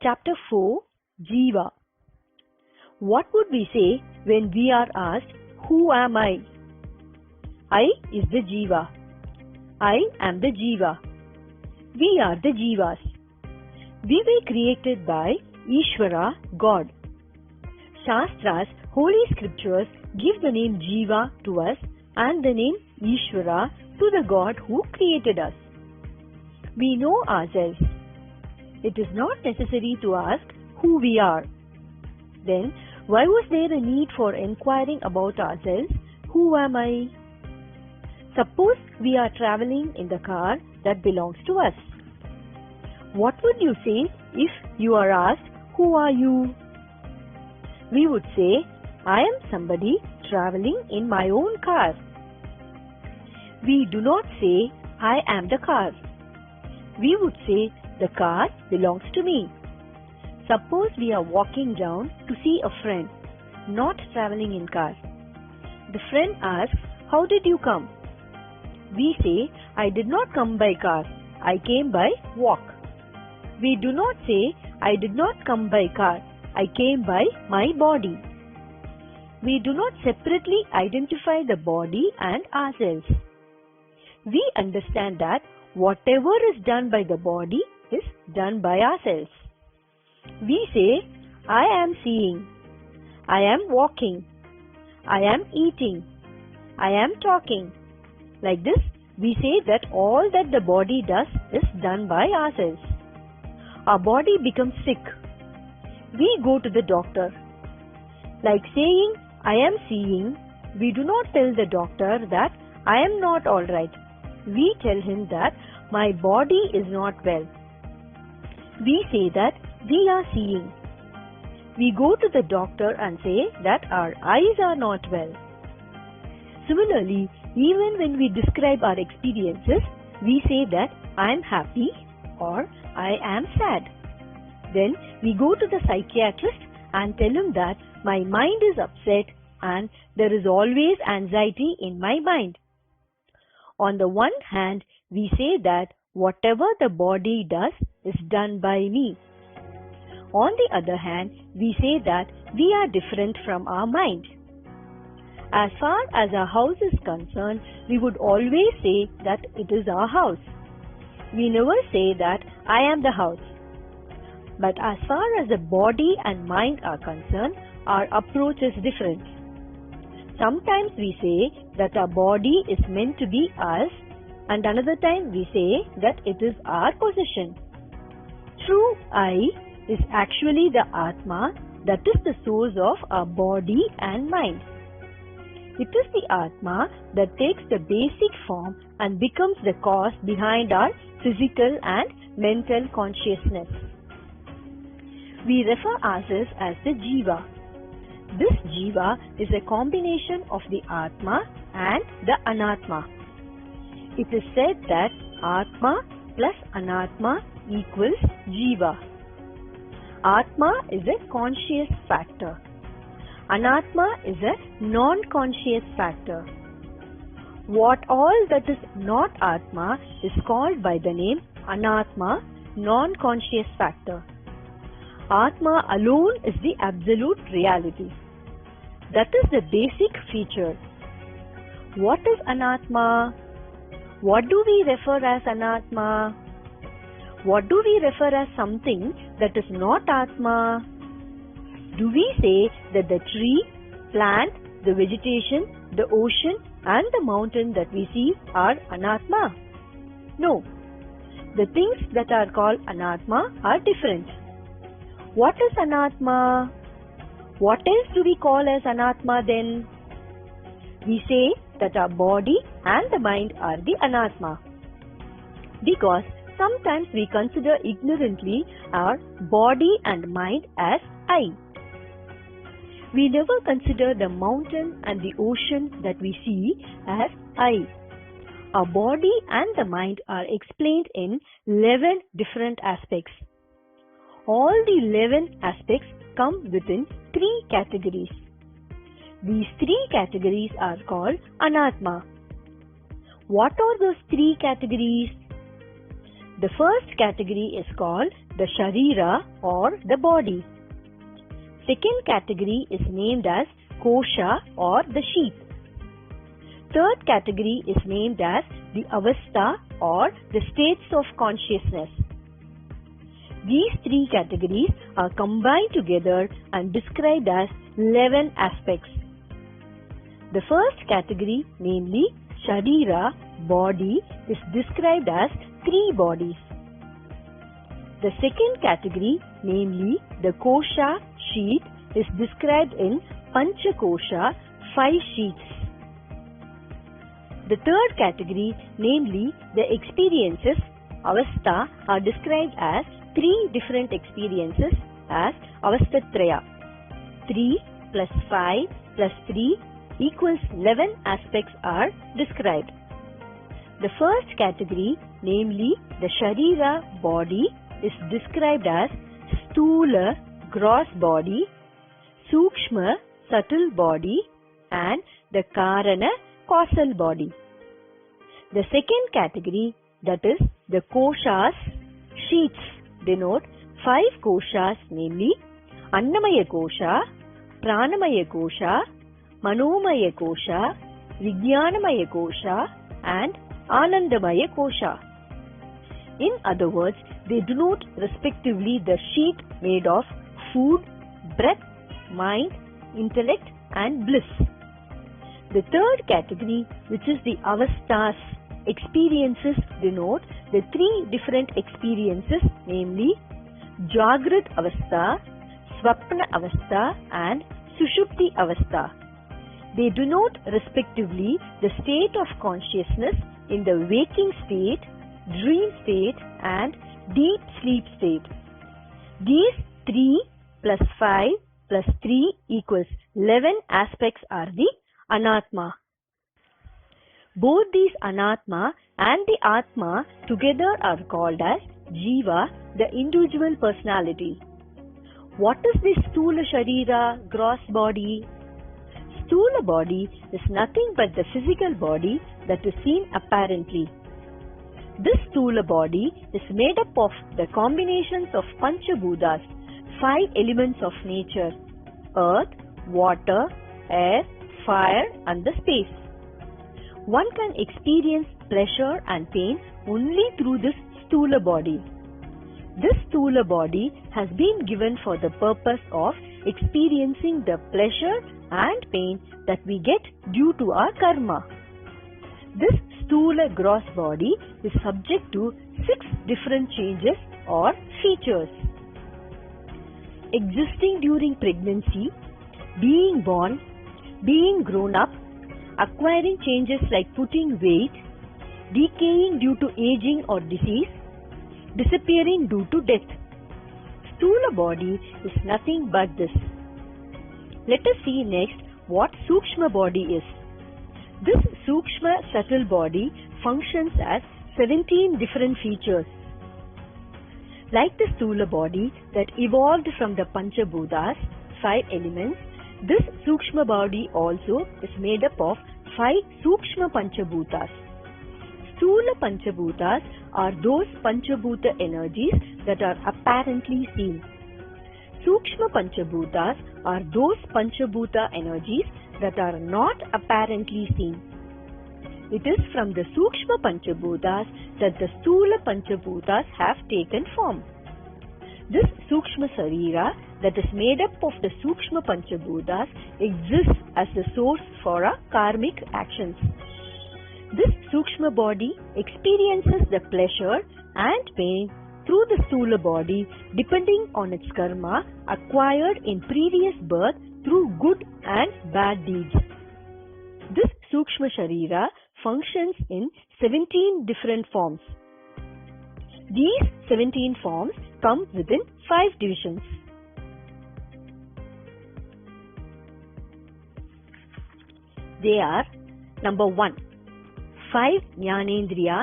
Chapter 4 Jiva. What would we say when we are asked, "Who am I?" I is the Jiva. I am the Jiva. We are the Jivas. We were created by Ishvara, God. Shastras, holy scriptures, give the name Jiva to us and the name Ishvara to the God who created us. We know ourselves. It is not necessary to ask who we are. Then, why was there a need for inquiring about ourselves? Who am I? Suppose we are traveling in the car that belongs to us. What would you say if you are asked, "Who are you?" We would say, "I am somebody traveling in my own car." We do not say, "I am the car." We would say, "The car belongs to me." Suppose we are walking down to see a friend, not traveling in car. The friend asks, "How did you come?" We say, "I did not come by car. I came by walk." We do not say, "I did not come by car. I came by my body." We do not separately identify the body and ourselves. We understand that whatever is done by the body is done by ourselves. We say, "I am seeing. I am walking. I am eating. I am talking." Like this, we say that all that the body does is done by ourselves. Our body becomes sick. We go to the doctor. Like saying, "I am seeing," we do not tell the doctor that I am not all right. We tell him that my body is not well. We say that we are seeing. We go to the doctor and say that our eyes are not well. Similarly, even when we describe our experiences, we say that I am happy or I am sad. Then we go to the psychiatrist and tell him that my mind is upset and there is always anxiety in my mind. On the one hand, we say that whatever the body does is done by me. On the other hand, we say that we are different from our mind. As far as our house is concerned, we would always say that it is our house. We never say that I am the house. But as far as the body and mind are concerned, our approach is different. Sometimes we say that our body is meant to be ours, and another time we say that it is our possession. True I is actually the Atma, that is the source of our body and mind. It is the Atma that takes the basic form and becomes the cause behind our physical and mental consciousness. We refer ourselves as the Jiva. This Jiva is a combination of the Atma and the Anatma. It is said that Atma plus Anatma equals Jiva. Atma is a conscious factor. Anatma is a non-conscious factor. What all that is not Atma is called by the name Anatma, non-conscious factor. Atma alone is the absolute reality. That is the basic feature. What is Anatma? What do we refer as Anatma? What do we refer as something that is not Atma? Do we say that the tree, plant, the vegetation, the ocean and the mountain that we see are Anatma? No. The things that are called Anatma are different. What is Anatma? What else do we call as Anatma then? We say that our body and the mind are the Anatma. Because sometimes we consider ignorantly our body and mind as I. We never consider the mountain and the ocean that we see as I. Our body and the mind are explained in 11 different aspects. All the 11 aspects come within 3 categories. These 3 categories are called Anatma. What are those 3 categories? The first category is called the Sharira or the body. Second category is named as Kosha or the sheath. Third category is named as the Avastha or the states of consciousness. These three categories are combined together and described as 11 aspects. The first category, namely Sharira, body, is described as 3 bodies. The second category, namely the Kosha, sheath, is described in Pancha Kosha, 5 sheaths. The third category, namely the experiences, Avastha, are described as 3 different experiences as Avastatraya. 3 plus 5 plus 3 equals 11 aspects are described. The first category, namely the Sharira, body, is described as Stula, gross body, Sukshma, subtle body, and the Karana, causal body. The second category, that is the Koshas, sheaths, denote 5 Koshas, namely Annamaya Kosha, Pranamaya Kosha, Manomaya Kosha, Vijnanamaya Kosha, and Anandamaya Kosha. In other words, they denote respectively the sheath made of food, breath, mind, intellect, and bliss. The third category, which is the Avasthas, experiences, denote the 3 different experiences, namely Jagrat Avastha, Swapna Avastha, and Sushupti Avastha. They denote respectively the state of consciousness in the waking state, dream state, and deep sleep state. These 3 plus 5 plus 3 equals 11 aspects are the Anatma. Both these Anatma and the Atma together are called as Jiva, the individual personality. What is this Stula Sharira, gross body? Stula body is nothing but the physical body that is seen apparently. This Stula body is made up of the combinations of Panchabhutas, 5 elements of nature: earth, water, air, fire, and the space. One can experience pleasure and pain only through this Stula body. This Stula body has been given for the purpose of experiencing the pleasure and pain that we get due to our karma. This Stula gross body is subject to 6 different changes or features: existing during pregnancy, being born, being grown up, acquiring changes like putting weight, decaying due to aging or disease, disappearing due to death. Stula body is nothing but this. Let us see next what Sukshma body is. This Sukshma subtle body functions as 17 different features. Like the Stula body that evolved from the Panchabhutas, 5 elements, this Sukshma body also is made up of 5 Sukshma Panchabhutas. Stula Panchabhutas are those Panchabhuta energies that are apparently seen. Sukshma Panchabhutas are those Panchabhuta energies that are not apparently seen. It is from the Sukshma Panchabhutas that the Stula Panchabhutas have taken form. This Sukshma Sarira that is made up of the Sukshma Panchabhutas exists as the source for our karmic actions. This Sukshma body experiences the pleasure and pain through the Stula body depending on its karma acquired in previous birth through good and bad deeds. This Sukshma Sharira functions in 17 different forms. These 17 forms come within 5 divisions. They are: number 1, 5 Jnanendriya,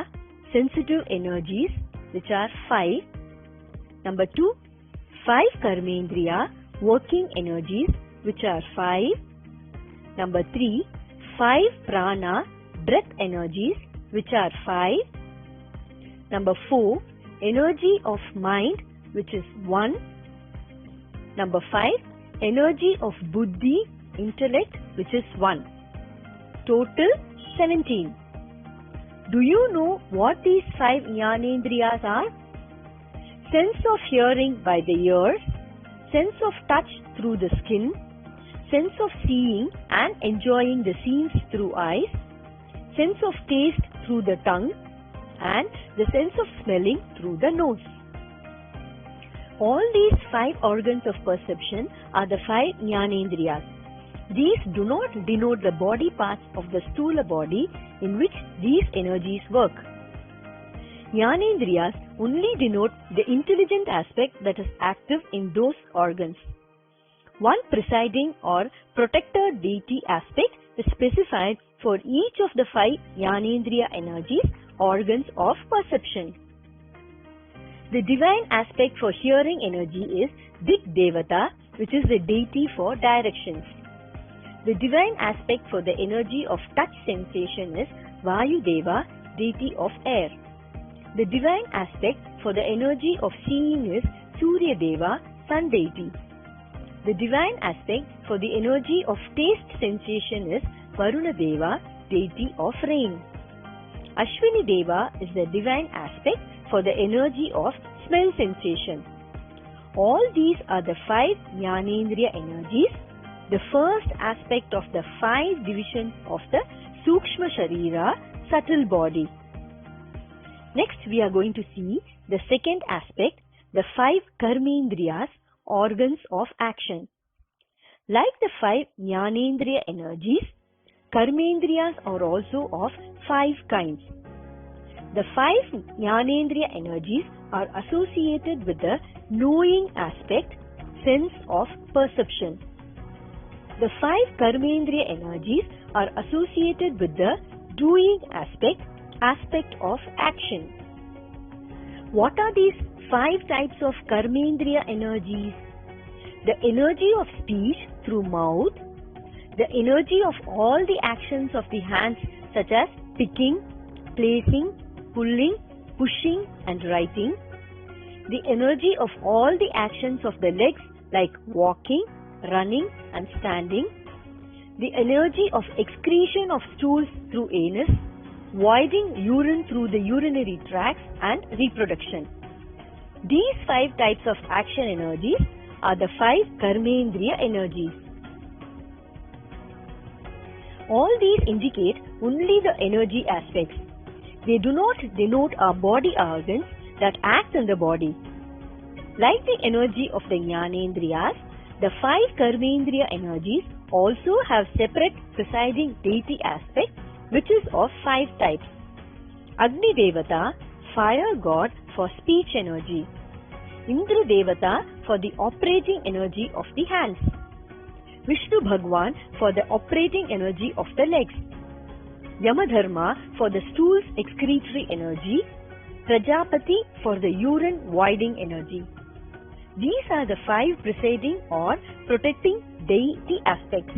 sensitive energies, which are 5. Number 2, 5 Karmendriya, working energies, which are 5. Number 3, 5 Prana, breath energies, which are 5. Number 4, energy of mind, which is 1. Number 5, energy of buddhi, intellect, which is 1. Total 17. Do you know what these 5 jnanendriyas are? Sense of hearing by the ears, sense of touch through the skin, sense of seeing and enjoying the scenes through eyes, sense of taste through the tongue, and the sense of smelling through the nose. All these 5 organs of perception are the 5 jnanendriyas. These do not denote the body parts of the sthula body in which these energies work. Jnanendriyas only denote the intelligent aspect that is active in those organs. One presiding or protector deity aspect is specified for each of the 5 jnanendriya energies, organs of perception. The divine aspect for hearing energy is Dik Devata, which is the deity for directions. The divine aspect for the energy of touch sensation is Vayu Deva, deity of air. The divine aspect for the energy of seeing is Surya Deva, sun deity. The divine aspect for the energy of taste sensation is Varuna Deva, deity of rain. Ashwini Deva is the divine aspect for the energy of smell sensation. All these are the 5 jnanendriya energies, the first aspect of the 5 divisions of the Sukshma Sharira, subtle body. Next we are going to see the second aspect, the 5 Karmendriyas, organs of action. Like the 5 jnanendriya energies, Karmendriyas are also of 5 kinds. The 5 jnanendriya energies are associated with the knowing aspect, sense of perception. The 5 Karmendriya energies are associated with the doing aspect, aspect of action. What are these 5 types of Karmendriya energies? The energy of speech through mouth, the energy of all the actions of the hands such as picking, placing, pulling, pushing and writing, the energy of all the actions of the legs like walking, running and standing, the energy of excretion of stools through anus, voiding urine through the urinary tracts and reproduction. These 5 types of action energies are the 5 Karmendriya energies. All these indicate only the energy aspects. They do not denote our body organs that act in the body. Like the energy of the Jnanendriyas, the 5 Karmendriya energies also have separate presiding deity aspect, which is of 5 types. Agni Devata, fire god for speech energy. Indra Devata for the operating energy of the hands. Vishnu Bhagwan for the operating energy of the legs. Yamadharma for the stool's excretory energy. Prajapati for the urine voiding energy. These are the 5 presiding or protecting deity aspects.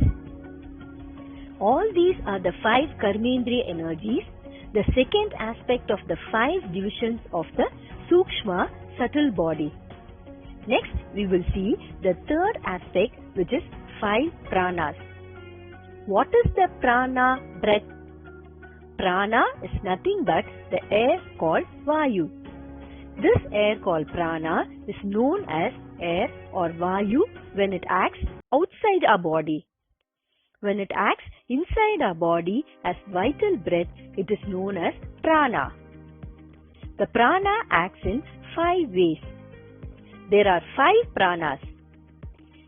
All these are the 5 Karmendriya energies, the second aspect of the 5 divisions of the Sukshma, subtle body. Next, we will see the third aspect, which is 5 pranas. What is the prana, breath? Prana is nothing but the air called Vayu. This air called prana is known as air or Vayu when it acts outside our body. When it acts inside our body as vital breath, it is known as prana. The prana acts in 5 ways. There are 5 pranas.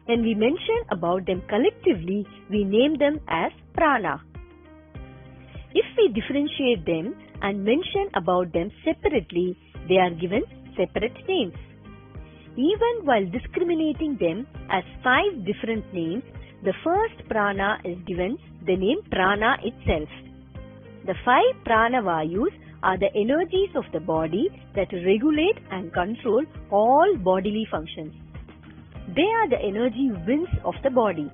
When we mention about them collectively, we name them as prana. If we differentiate them and mention about them separately, they are given separate names. Even while discriminating them as 5 different names, the first prana is given the name prana itself. The 5 prana vayus are the energies of the body that regulate and control all bodily functions. They are the energy winds of the body.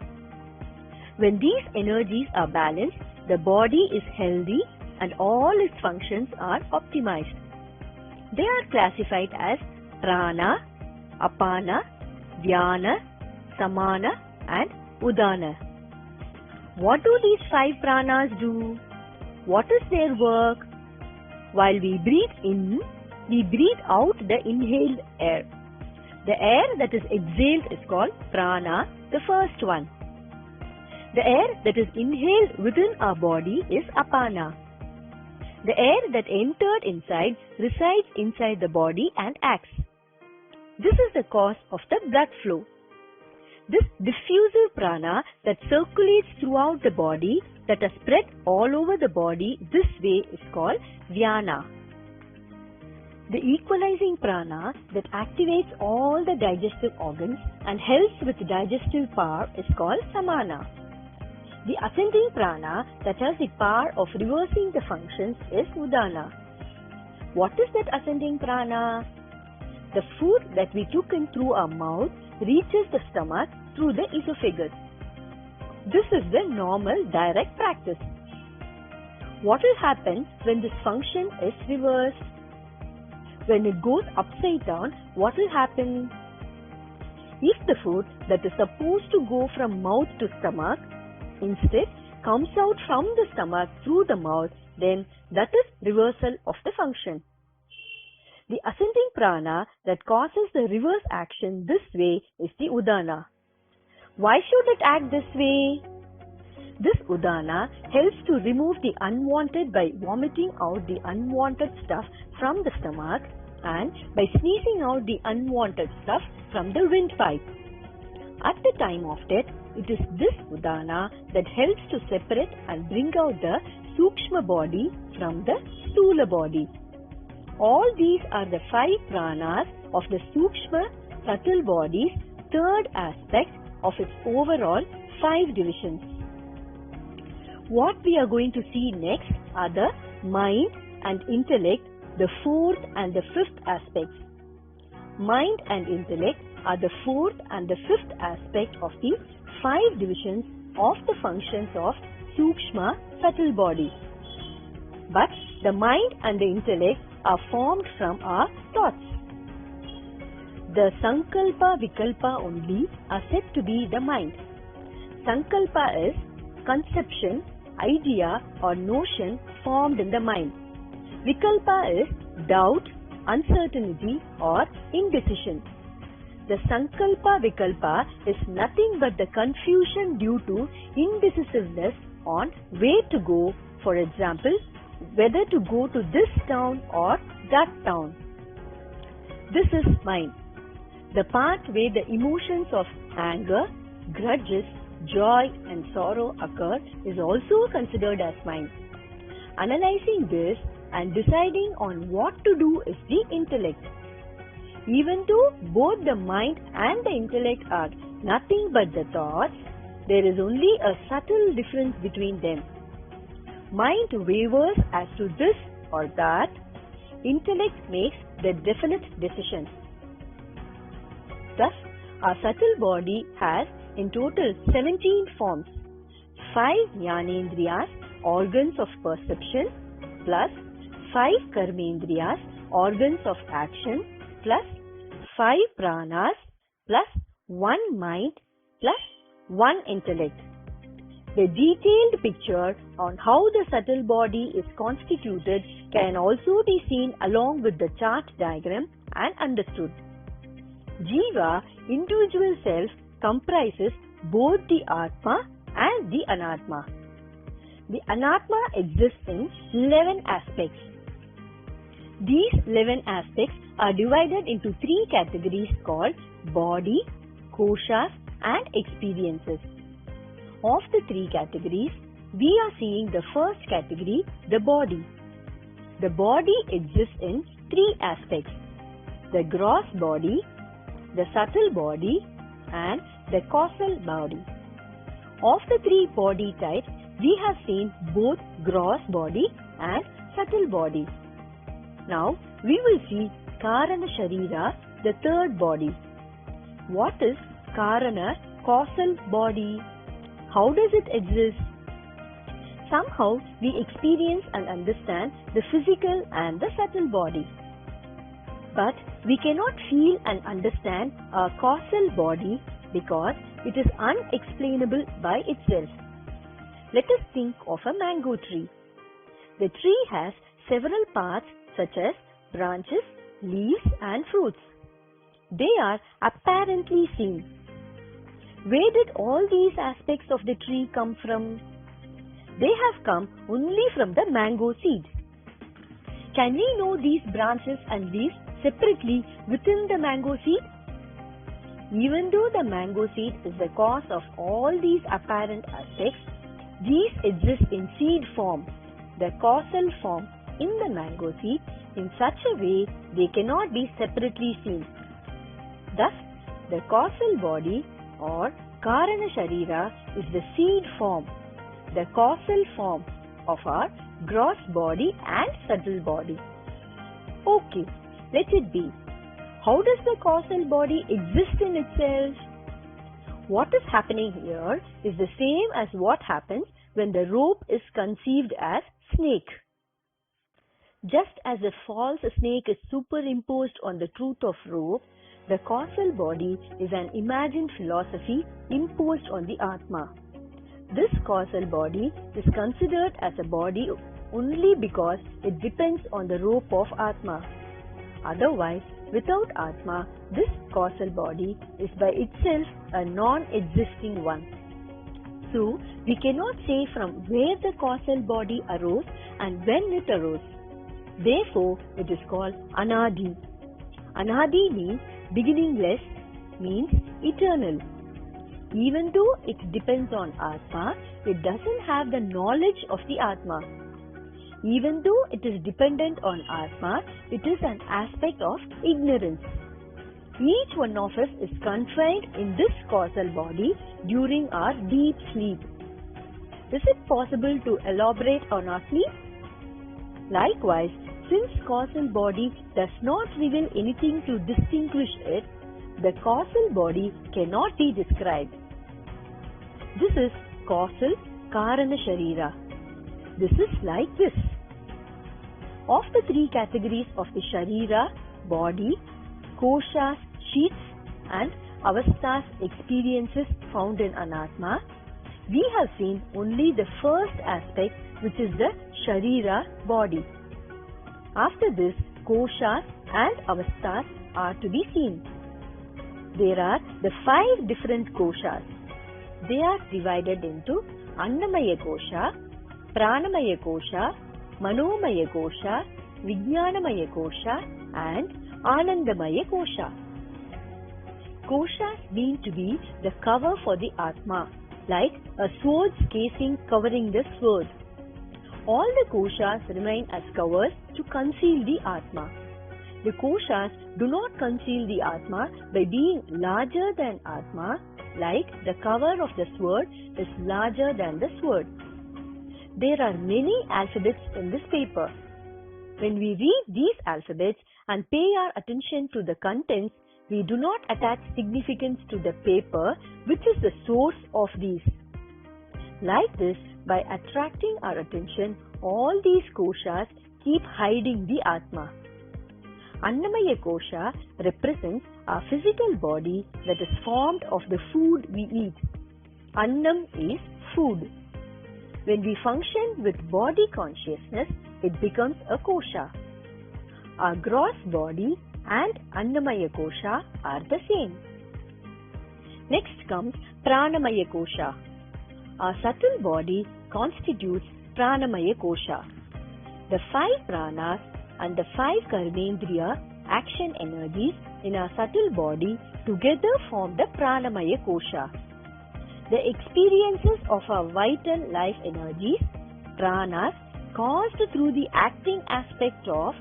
When these energies are balanced, the body is healthy and all its functions are optimized. They are classified as prana, Apana, Vyana, Samana and Udana. What do these 5 pranas do? What is their work? While we breathe in, we breathe out the inhaled air. The air that is exhaled is called prana, the first one. The air that is inhaled within our body is apana. The air that entered inside resides inside the body and acts. This is the cause of the blood flow. This diffusive prana that circulates throughout the body, that are spread all over the body this way, is called Vyana. The equalizing prana that activates all the digestive organs and helps with digestive power is called Samana. The ascending prana that has the power of reversing the functions is Udana. What is that ascending prana? The food that we took in through our mouth reaches the stomach through the esophagus. This is the normal direct practice. What will happen when this function is reversed? When it goes upside down, what will happen? If the food that is supposed to go from mouth to stomach instead comes out from the stomach through the mouth, then that is reversal of the function. The ascending prana that causes the reverse action this way is the Udana. Why should it act this way? This Udana helps to remove the unwanted by vomiting out the unwanted stuff from the stomach and by sneezing out the unwanted stuff from the windpipe. At the time of death, it is this Udana that helps to separate and bring out the Sukshma body from the Sthula body. All these are the 5 pranas of the Sukshma subtle body's third aspect of its overall 5 divisions. What we are going to see next are the mind and intellect, the 4th and the 5th aspects. Mind and intellect are the 4th and the 5th aspect of the 5 divisions of the functions of Sukshma subtle body. But the mind and the intellect are formed from our thoughts. The Sankalpa Vikalpa only are said to be the mind. Sankalpa is conception, idea or notion formed in the mind. Vikalpa is doubt, uncertainty or indecision. The Sankalpa Vikalpa is nothing but the confusion due to indecisiveness on where to go, for example, whether to go to this town or that town. This is mind. The part where the emotions of anger, grudges, joy and sorrow occur is also considered as mind. Analyzing this and deciding on what to do is the intellect. Even though both the mind and the intellect are nothing but the thoughts, there is only a subtle difference between them. Mind wavers as to this or that. Intellect makes the definite decision. Thus, our subtle body has in total 17 forms. 5 Jnanendriyas, organs of perception, plus 5 Karmendriyas, organs of action, plus 5 pranas, plus 1 mind, plus 1 intellect. The detailed picture on how the subtle body is constituted can also be seen along with the chart diagram and understood. Jiva, individual self, comprises both the Atma and the Anatma. The Anatma exists in 11 aspects. These 11 aspects are divided into 3 categories called body, koshas and experiences. Of the 3 categories, we are seeing the first category, the body. The body exists in 3 aspects: the gross body, the subtle body and the causal body. Of the 3 body types, we have seen both gross body and subtle body. Now, we will see Karana Sharira, the third body. What is Karana, causal body? How does it exist? Somehow, we experience and understand the physical and the subtle body. But We cannot feel and understand our causal body because it is unexplainable by itself. Let us think of a mango tree. The tree has several parts such as branches, leaves and fruits. They are apparently seen. Where did all these aspects of the tree come from? They have come only from the mango seed. Can we know these branches and leaves separately within the mango seed? Even though the mango seed is the cause of all these apparent aspects, these exist in seed form, the causal form in the mango seed, in such a way they cannot be separately seen. Thus, the causal body or Karana Sharira is the seed form, the causal form of our gross body and subtle body. Okay, let it be. How does the causal body exist in itself? What is happening here is the same as what happens when the rope is conceived as snake. Just as a false snake is superimposed on the truth of rope, the causal body is an imagined philosophy imposed on the Atma. This causal body is considered as a body only because it depends on the rope of Atma. Otherwise, without Atma, this causal body is by itself a non-existing one. So, we cannot say from where the causal body arose and when it arose. Therefore, it is called Anadi. Anadi means beginningless, means eternal. Even though it depends on Atma, it doesn't have the knowledge of the Atma. Even though it is dependent on Atma, it is an aspect of ignorance. Each one of us is confined in this causal body during our deep sleep. Is it possible to elaborate on our sleep? Likewise, since causal body does not reveal anything to distinguish it, the causal body cannot be described. This is causal Karana Sharira. This is like this. Of the three categories of the Sharira, body, koshas, sheaths and avasthas experiences found in Anatma, we have seen only the first aspect, which is the Sharira, body. After this, koshas and avasthas are to be seen. There are the 5 different koshas. They are divided into Annamaya kosha, Pranamaya kosha, Manomaya kosha, Vijnanamaya kosha and Anandamaya kosha. Koshas mean to be the cover for the Atma, like a sword's casing covering the sword. All the koshas remain as covers to conceal the Atma. The koshas do not conceal the Atma by being larger than Atma, like the cover of the sword is larger than the sword. There are many alphabets in this paper. When we read these alphabets and pay our attention to the contents, we do not attach significance to the paper, which is the source of these. Like this, by attracting our attention, all these koshas keep hiding the Atma. Annamaya kosha represents our physical body that is formed of the food we eat. Annam is food. When we function with body consciousness, it becomes a kosha. Our gross body and Annamaya kosha are the same. Next comes Pranamaya kosha. Our subtle body constitutes Pranamaya kosha. The 5 pranas and the 5 karmendriya action energies in our subtle body together form the Pranamaya kosha. The experiences of our vital life energies, pranas, caused through the acting aspect of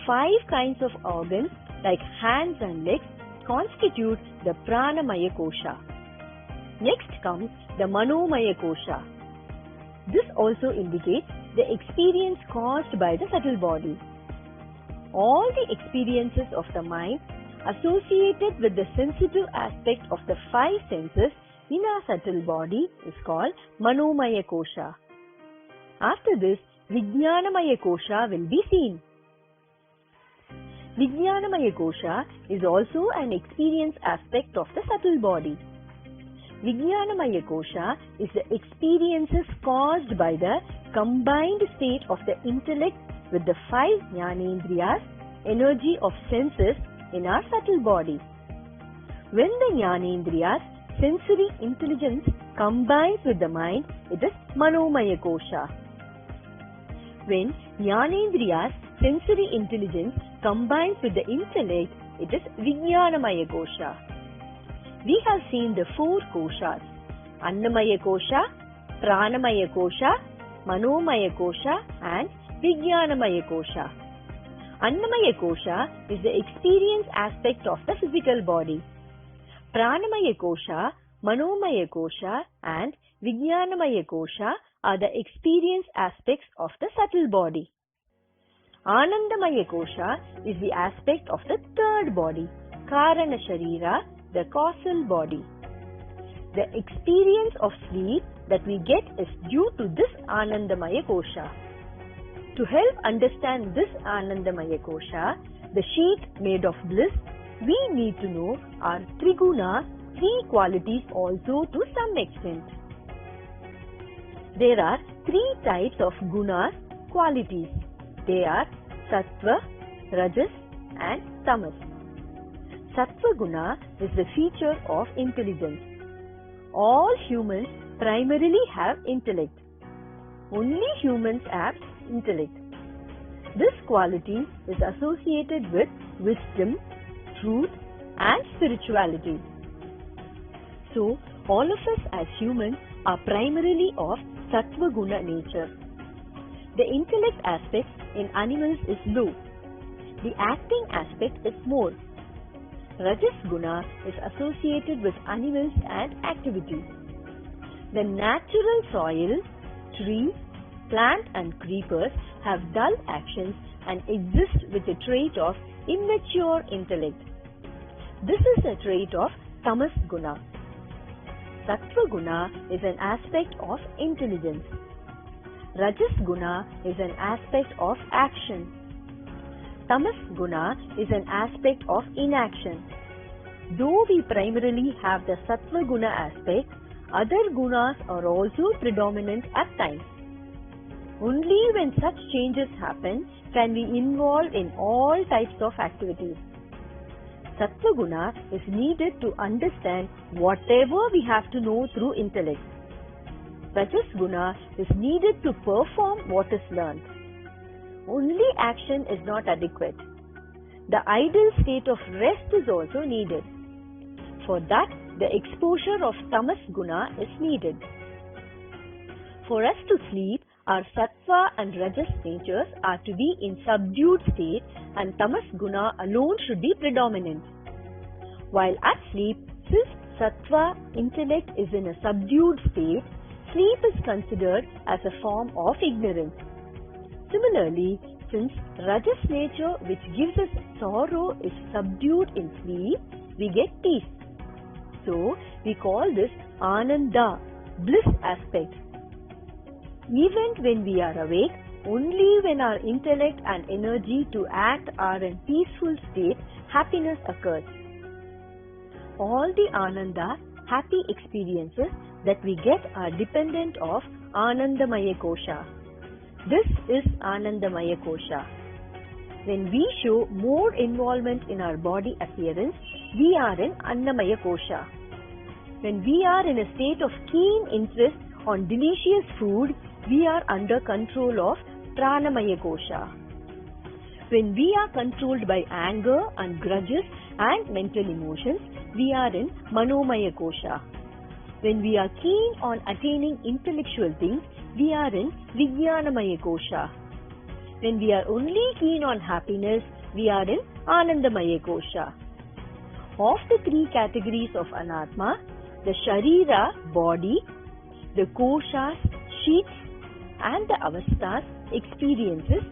5 kinds of organs like hands and legs, constitute the Pranamaya kosha. Next comes the Manomaya kosha. This also indicates the experience caused by the subtle body. All the experiences of the mind associated with the sensitive aspect of the 5 senses in our subtle body is called Manomaya kosha. After this, Vijnanamaya kosha will be seen. Vijnanamaya Kosha is also an experience aspect of the subtle body. Vijnanamaya Kosha is the experiences caused by the combined state of the intellect with the 5 Jnanendriyas, energy of senses in our subtle body. When the Jnanendriyas, sensory intelligence combines with the mind, it is Manomaya Kosha. When Jnanendriyas, sensory intelligence combines with the intellect, it is Vijnanamaya Kosha. We have seen the 4 koshas: Annamaya Kosha, Pranamaya Kosha, Manomaya Kosha and Vijnanamaya Kosha. Annamaya Kosha is the experience aspect of the physical body. Pranamaya Kosha, Manomaya Kosha and Vijnanamaya Kosha are the experience aspects of the subtle body. Anandamaya Kosha is the aspect of the third body, Karana Sharira, the causal body. The experience of sleep that we get is due to this Anandamaya Kosha. To help understand this Anandamaya Kosha, the sheet made of bliss, we need to know our Triguna, 3 qualities also to some extent. There are 3 types of gunas, qualities. They are Sattva, Rajas and Tamas. Sattva Guna is the feature of intelligence. All humans primarily have intellect. Only humans have intellect. This quality is associated with wisdom, truth and spirituality. So, all of us as humans are primarily of Sattva Guna nature. The intellect aspect in animals is low. The acting aspect is more. Rajas Guna is associated with animals and activity. The natural soil, trees, plants and creepers have dull actions and exist with a trait of immature intellect. This is a trait of Tamas Guna. Sattva Guna is an aspect of intelligence. Rajas Guna is an aspect of action. Tamas Guna is an aspect of inaction. Though we primarily have the Sattva Guna aspect, other gunas are also predominant at times. Only when such changes happen can we involve in all types of activities. Sattva Guna is needed to understand whatever we have to know through intellect. Rajas Guna is needed to perform what is learned. Only action is not adequate. The ideal state of rest is also needed. For that, the exposure of Tamas Guna is needed. For us to sleep, our Sattva and Rajas natures are to be in subdued state and Tamas Guna alone should be predominant. While at sleep, since Sattva intellect is in a subdued state, sleep is considered as a form of ignorance. Similarly, since Rajas nature which gives us sorrow is subdued in sleep, we get peace. So, we call this Ananda, bliss aspect. Even when we are awake, only when our intellect and energy to act are in peaceful state, happiness occurs. All the Ananda, happy experiences that we get are dependent of Anandamaya Kosha. This is Anandamaya Kosha. When we show more involvement in our body appearance, we are in Annamaya Kosha. When we are in a state of keen interest on delicious food, we are under control of Pranamaya Kosha. When we are controlled by anger and grudges and mental emotions, we are in Manomaya Kosha. When we are keen on attaining intellectual things, we are in Vijnanamaya Kosha. When we are only keen on happiness, we are in Anandamaya Kosha. Of the 3 categories of Anatma, the Sharira, body, the Koshas, sheets, and the Avasthas, experiences,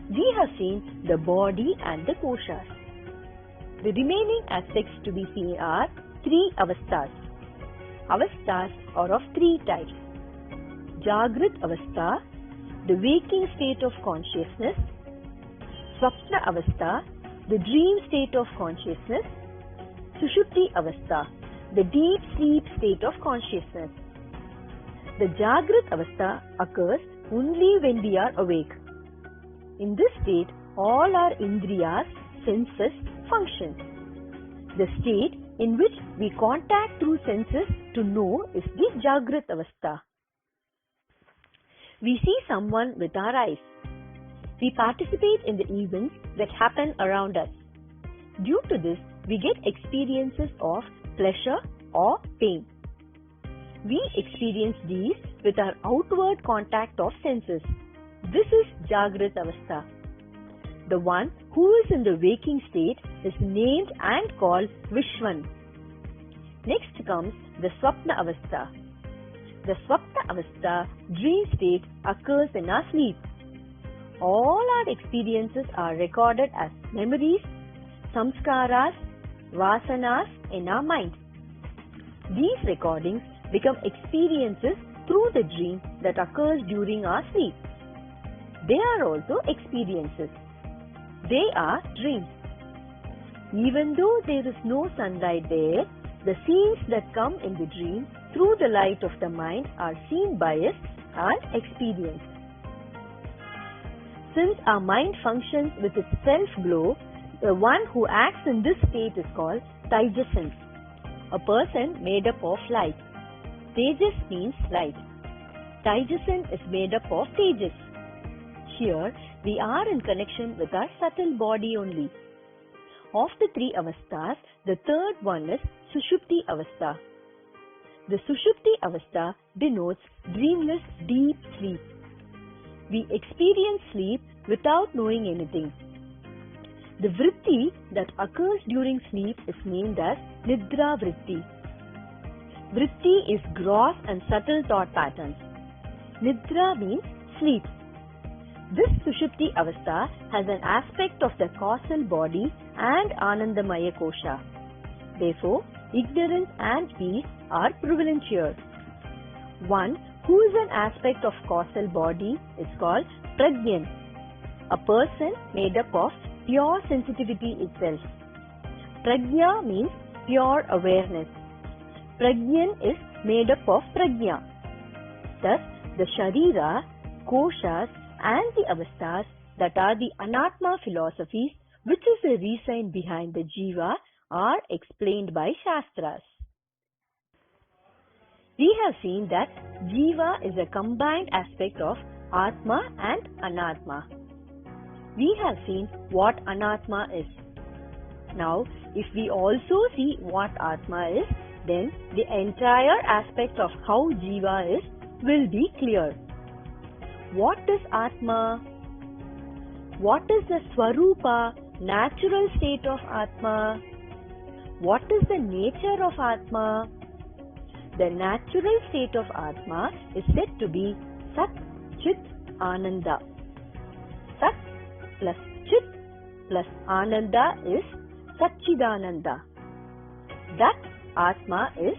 we have seen the body and the Koshas. The remaining aspects to be seen are 3 Avasthas. Avasthas are of 3 types. Jagrat Avastha, the waking state of consciousness. Swapna Avastha, the dream state of consciousness. Sushupti Avastha, the deep sleep state of consciousness. The Jagrat Avastha occurs only when we are awake. In this state, all our indriyas, senses, function. The state in which we contact through senses to know is the Jagrat Avastha. We see someone with our eyes. We participate in the events that happen around us. Due to this, we get experiences of pleasure or pain. We experience these with our outward contact of senses. This is Jagrat Avastha. The one who is in the waking state is named and called Vishwan. Next comes the Swapna Avastha. The Swapna Avastha, dream state, occurs in our sleep. All our experiences are recorded as memories, samskaras, vasanas in our mind. These recordings become experiences through the dream that occurs during our sleep. They are also experiences. They are dreams. Even though there is no sunlight there, the scenes that come in the dream through the light of the mind are seen by us and experienced. Since our mind functions with its self-glow, the one who acts in this state is called Taijasan, a person made up of light. Tejas means light. Taijasan is made up of Tejas. Here, we are in connection with our subtle body only. Of the three avasthas, the third one is Sushupti Avastha. The Sushupti Avastha denotes dreamless deep sleep. We experience sleep without knowing anything. The vritti that occurs during sleep is named as Nidra Vritti. Vritti is gross and subtle thought patterns. Nidra means sleep. This Sushupti Avastha has an aspect of the causal body and Anandamaya Kosha. Therefore, ignorance and peace are prevalent here. One who is an aspect of causal body is called Prajnan, a person made up of pure sensitivity itself. Prajna means pure awareness. Prajnan is made up of Prajna. Thus, the Sharira, Koshas and the Avasthas that are the Anatma philosophies, which is the reason behind the Jiva, are explained by Shastras. We have seen that Jiva is a combined aspect of Atma and Anatma. We have seen what Anatma is. Now, if we also see what Atma is, then the entire aspect of how Jiva is will be clear. What is Atma? What is the Swarupa, natural state of Atma? What is the nature of Atma? The natural state of Atma is said to be Sat Chit Ananda. Sat plus Chit plus Ananda is Satchidananda. That Atma is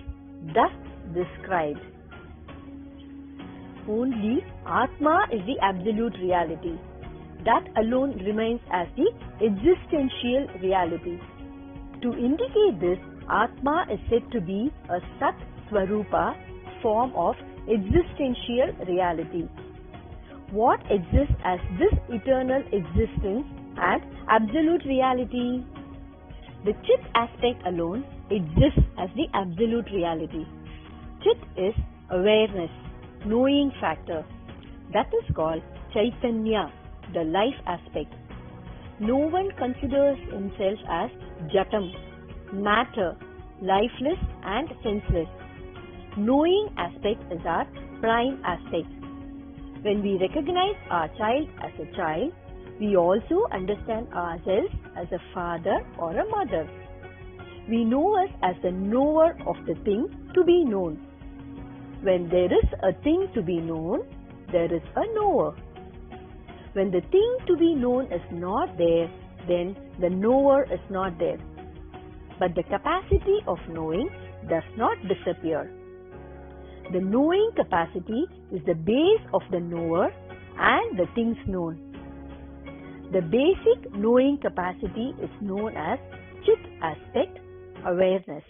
thus described. Only Atma is the absolute reality. That alone remains as the existential reality. To indicate this, Atma is said to be a Sat Swarupa form of existential reality. What exists as this eternal existence and absolute reality? The Chit aspect alone exists as the absolute reality. Chit is awareness, knowing factor. That is called Chaitanya, the life aspect. No one considers himself as Jatam, matter, lifeless and senseless. Knowing aspect is our prime aspect. When we recognize our child as a child, we also understand ourselves as a father or a mother. We know us as the knower of the thing to be known. When there is a thing to be known, there is a knower. When the thing to be known is not there, then the knower is not there. But the capacity of knowing does not disappear. The knowing capacity is the base of the knower and the things known. The basic knowing capacity is known as Chit aspect, awareness.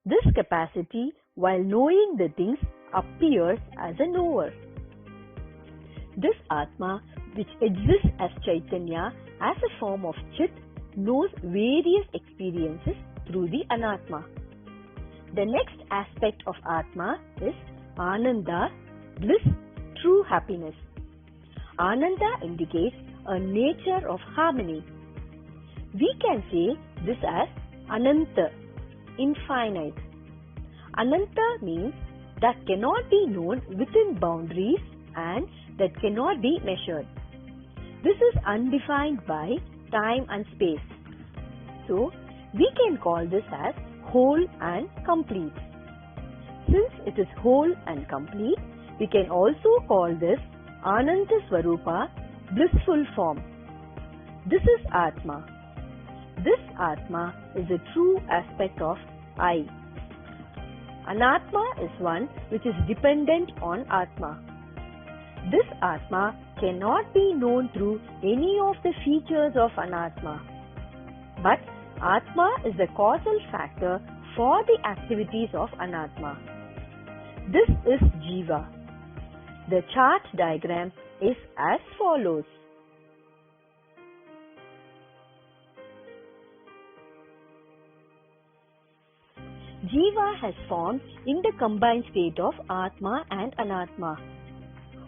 This capacity, while knowing the things, appears as a knower. This Atma, which exists as Chaitanya as a form of Chit, knows various experiences through the Anatma. The next aspect of Atma is Ananda, bliss, true happiness. Ananda indicates a nature of harmony. We can say this as Ananta, infinite. Ananta means that cannot be known within boundaries and that cannot be measured. This is undefined by time and space. So, we can call this as whole and complete. Since it is whole and complete, we can also call this Ananta Swarupa, blissful form. This is Atma. This Atma is a true aspect of I. Anatma is one which is dependent on Atma. This Atma cannot be known through any of the features of Anatma. But Atma is the causal factor for the activities of Anatma. This is Jiva. The chart diagram is as follows. Jiva has formed in the combined state of Atma and Anatma.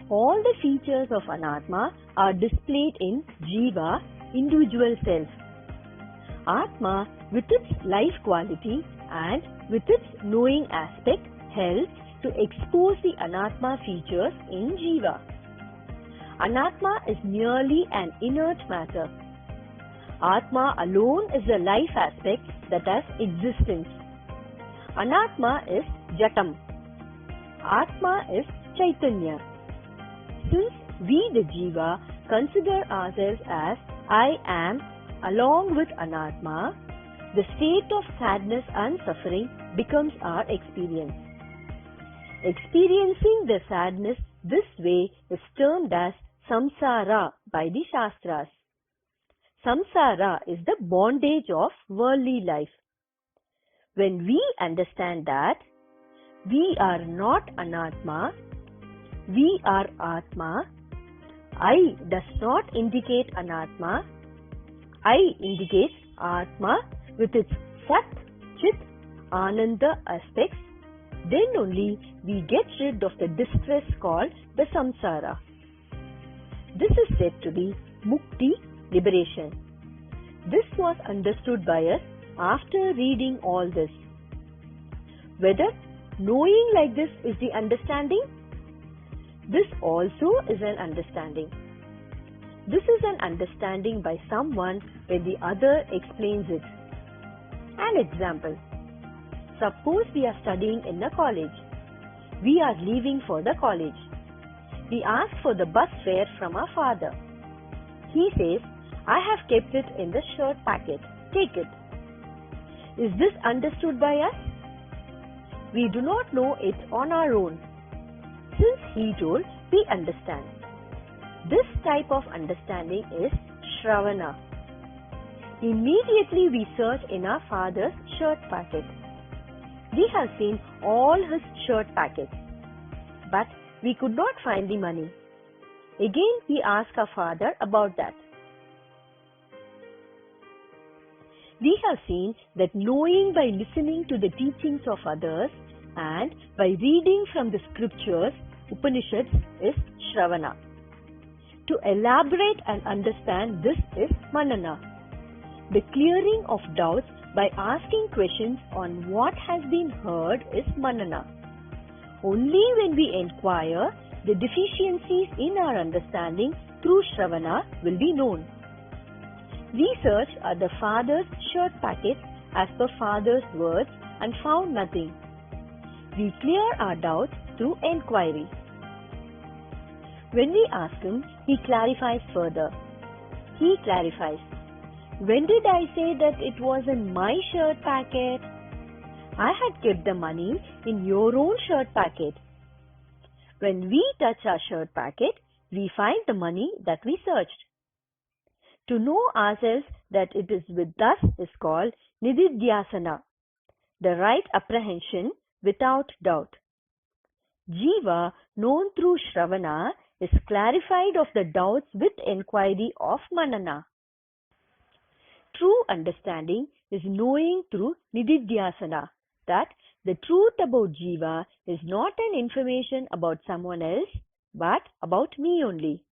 All the features of Anatma are displayed in Jiva, individual self. Atma, with its life quality and with its knowing aspect, helps to expose the Anatma features in Jiva. Anatma is merely an inert matter. Atma alone is the life aspect that has existence. Anatma is Jatam. Atma is Chaitanya. Since we, the Jiva, consider ourselves as I am along with Anatma, the state of sadness and suffering becomes our experience. Experiencing the sadness this way is termed as samsara by the Shastras. Samsara is the bondage of worldly life. When we understand that we are not Anatma, we are Atma, I does not indicate Anatma, I indicates Atma with its Sat, Chit, Ananda aspects, then only we get rid of the distress called the samsara. This is said to be Mukti, liberation. This was understood by us after reading all this. Whether knowing like this is the understanding? This also is an understanding. This is an understanding by someone when the other explains it. An example. Suppose we are studying in a college. We are leaving for the college. We ask for the bus fare from our father. He says, I have kept it in the shirt packet. Take it. Is this understood by us? We do not know it on our own. Since he told, we understand. This type of understanding is Shravana. Immediately we search in our father's shirt packet. We have seen all his shirt packets, but we could not find the money. Again we ask our father about that. We have seen that knowing by listening to the teachings of others and by reading from the scriptures, Upanishads, is Shravana. To elaborate and understand this is Manana. The clearing of doubts by asking questions on what has been heard is Manana. Only when we inquire, the deficiencies in our understanding through Shravana will be known. We searched at the father's shirt packets as per father's words and found nothing. We clear our doubts through enquiry. When we ask him, he clarifies further. He clarifies, when did I say that it was in my shirt packet? I had kept the money in your own shirt packet. When we touch our shirt packet, we find the money that we searched. To know ourselves that it is with us is called nididhyasana, the right apprehension without doubt. Jiva, known through Shravana, is clarified of the doubts with enquiry of Manana. True understanding is knowing through nididhyasana that the truth about Jiva is not an information about someone else, but about me only.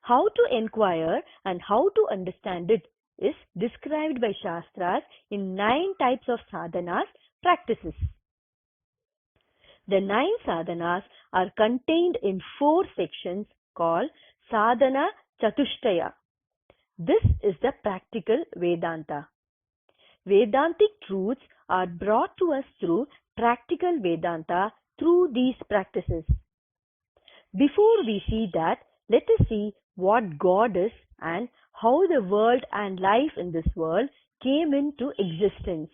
How to inquire and how to understand it is described by Shastras in 9 types of sadhanas, practices. The 9 sadhanas are contained in 4 sections called Sadhana Chatushtaya. This is the practical Vedanta. Vedantic truths are brought to us through practical Vedanta through these practices. Before we see that, let us see what God is and how the world and life in this world came into existence.